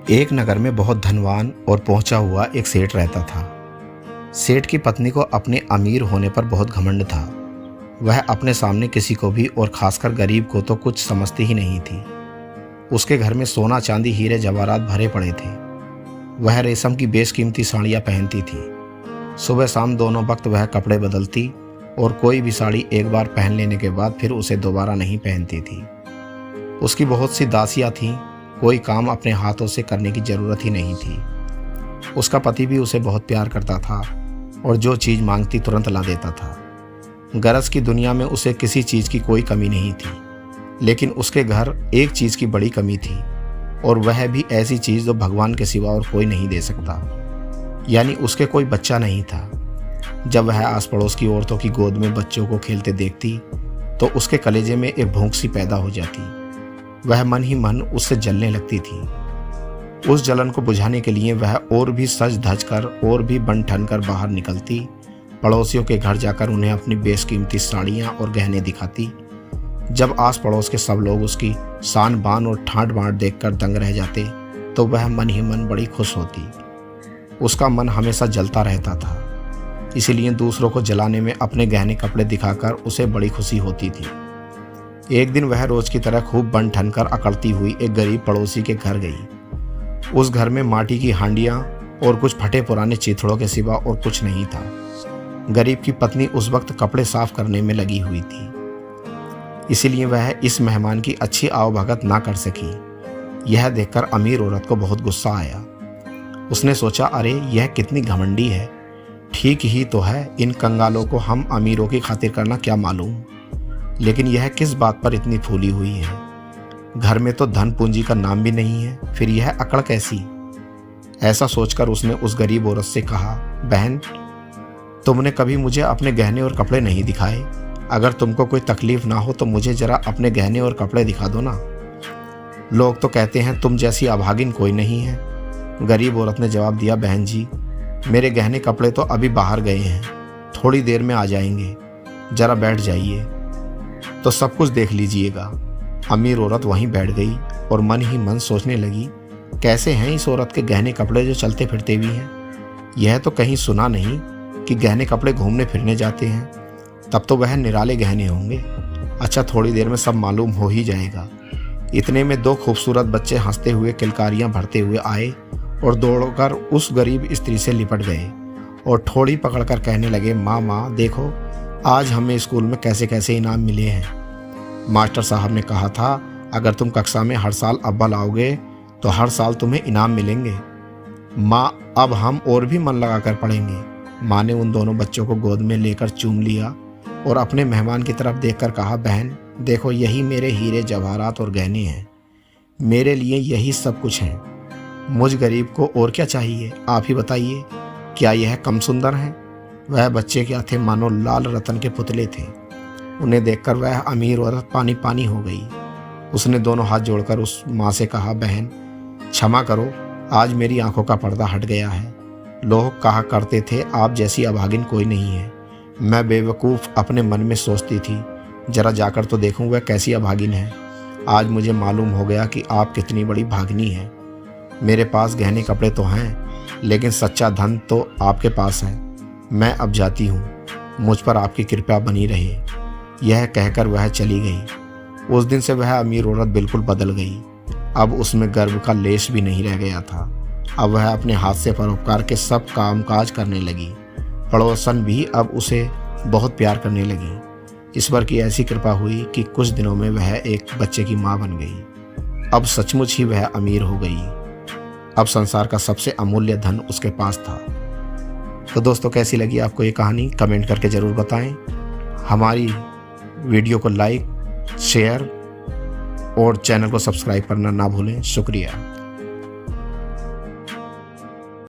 एक नगर में बहुत धनवान और पहुंचा हुआ एक सेठ रहता था। सेठ की पत्नी को अपने अमीर होने पर बहुत घमंड था। वह अपने सामने किसी को भी और खासकर गरीब को तो कुछ समझती ही नहीं थी। उसके घर में सोना चांदी हीरे जवाहरात भरे पड़े थे। वह रेशम की बेशकीमती साड़ियाँ पहनती थी। सुबह शाम दोनों वक्त वह कपड़े बदलती और कोई भी साड़ी एक बार पहन लेने के बाद फिर उसे दोबारा नहीं पहनती थी। उसकी बहुत सी दासियाँ थीं। कोई काम अपने हाथों से करने की ज़रूरत ही नहीं थी। उसका पति भी उसे बहुत प्यार करता था और जो चीज़ मांगती तुरंत ला देता था। गरज की दुनिया में उसे किसी चीज़ की कोई कमी नहीं थी, लेकिन उसके घर एक चीज़ की बड़ी कमी थी और वह भी ऐसी चीज़ जो भगवान के सिवा और कोई नहीं दे सकता, यानी उसके कोई बच्चा नहीं था। जब वह आस पड़ोस की औरतों की गोद में बच्चों को खेलते देखती तो उसके कलेजे में एक भूख सी पैदा हो जाती। वह मन ही मन उससे जलने लगती थी। उस जलन को बुझाने के लिए वह और भी सज धज कर और भी बन ठन कर बाहर निकलती, पड़ोसियों के घर जाकर उन्हें अपनी बेशकीमती साड़ियाँ और गहने दिखाती। जब आस पड़ोस के सब लोग उसकी शान बान और ठाट बाट देखकर दंग रह जाते तो वह मन ही मन बड़ी खुश होती। उसका मन हमेशा जलता रहता था, इसीलिए दूसरों को जलाने में अपने गहने कपड़े दिखाकर उसे बड़ी खुशी होती थी। एक दिन वह रोज की तरह खूब बन ठन कर अकड़ती हुई एक गरीब पड़ोसी के घर गई। उस घर में माटी की हांडियां और कुछ फटे पुराने चीथड़ों के सिवा और कुछ नहीं था। गरीब की पत्नी उस वक्त कपड़े साफ करने में लगी हुई थी, इसीलिए वह इस मेहमान की अच्छी आवभगत ना कर सकी। यह देखकर अमीर औरत को बहुत गुस्सा आया। उसने सोचा, अरे यह कितनी घमंडी है। ठीक ही तो है, इन कंगालों को हम अमीरों की खातिर करना क्या मालूम, लेकिन यह किस बात पर इतनी फूली हुई है। घर में तो धन पूंजी का नाम भी नहीं है, फिर यह अकड़ कैसी। ऐसा सोचकर उसने उस गरीब औरत से कहा, बहन, तुमने कभी मुझे अपने गहने और कपड़े नहीं दिखाए। अगर तुमको कोई तकलीफ ना हो तो मुझे जरा अपने गहने और कपड़े दिखा दो ना। लोग तो कहते हैं तुम जैसी अभागिन कोई नहीं है। गरीब औरत ने जवाब दिया, बहन जी, मेरे गहने कपड़े तो अभी बाहर गए हैं, थोड़ी देर में आ जाएंगे, जरा बैठ जाइए तो सब कुछ देख लीजिएगा। अमीर औरत वहीं बैठ गई और मन ही मन सोचने लगी, कैसे हैं इस औरत के गहने कपड़े जो चलते फिरते भी हैं। यह तो कहीं सुना नहीं कि गहने कपड़े घूमने फिरने जाते हैं, तब तो वह निराले गहने होंगे। अच्छा, थोड़ी देर में सब मालूम हो ही जाएगा। इतने में दो खूबसूरत बच्चे हंसते हुए किलकारियां भरते हुए आए और दौड़कर उस गरीब स्त्री से लिपट गए और ठोड़ी पकड़कर कहने लगे, माँ देखो, आज हमें स्कूल में कैसे कैसे इनाम मिले हैं। मास्टर साहब ने कहा था, अगर तुम कक्षा में हर साल अव्वल आओगे तो हर साल तुम्हें इनाम मिलेंगे। माँ, अब हम और भी मन लगाकर पढ़ेंगे। माँ ने उन दोनों बच्चों को गोद में लेकर चूम लिया और अपने मेहमान की तरफ देखकर कहा, बहन देखो, यही मेरे हीरे जवाहरात और गहने हैं। मेरे लिए यही सब कुछ है। मुझ गरीब को और क्या चाहिए, आप ही बताइए। क्या यह कम सुंदर है? वह बच्चे क्या थे, मानो लाल रतन के पुतले थे। उन्हें देखकर वह अमीर औरत पानी पानी हो गई। उसने दोनों हाथ जोड़कर उस माँ से कहा, बहन क्षमा करो, आज मेरी आंखों का पर्दा हट गया है। लोग कहा करते थे आप जैसी अभागिन कोई नहीं है। मैं बेवकूफ़ अपने मन में सोचती थी, जरा जाकर तो देखूं वह कैसी अभागिन है। आज मुझे मालूम हो गया कि आप कितनी बड़ी भागिनी हैं। मेरे पास गहने कपड़े तो हैं, लेकिन सच्चा धन तो आपके पास है। मैं अब जाती हूँ, मुझ पर आपकी कृपा बनी रहे। यह कहकर वह चली गई। उस दिन से वह अमीर औरत बिल्कुल बदल गई। अब उसमें गर्व का लेश भी नहीं रह गया था। अब वह अपने हाथ से परोपकार के सब कामकाज करने लगी। पड़ोसन भी अब उसे बहुत प्यार करने लगी। ईश्वर की ऐसी कृपा हुई कि कुछ दिनों में वह एक बच्चे की माँ बन गई। अब सचमुच ही वह अमीर हो गई। अब संसार का सबसे अमूल्य धन उसके पास था। तो दोस्तों, कैसी लगी आपको ये कहानी, कमेंट करके ज़रूर बताएं। हमारी वीडियो को लाइक, शेयर और चैनल को सब्सक्राइब करना ना भूलें। शुक्रिया।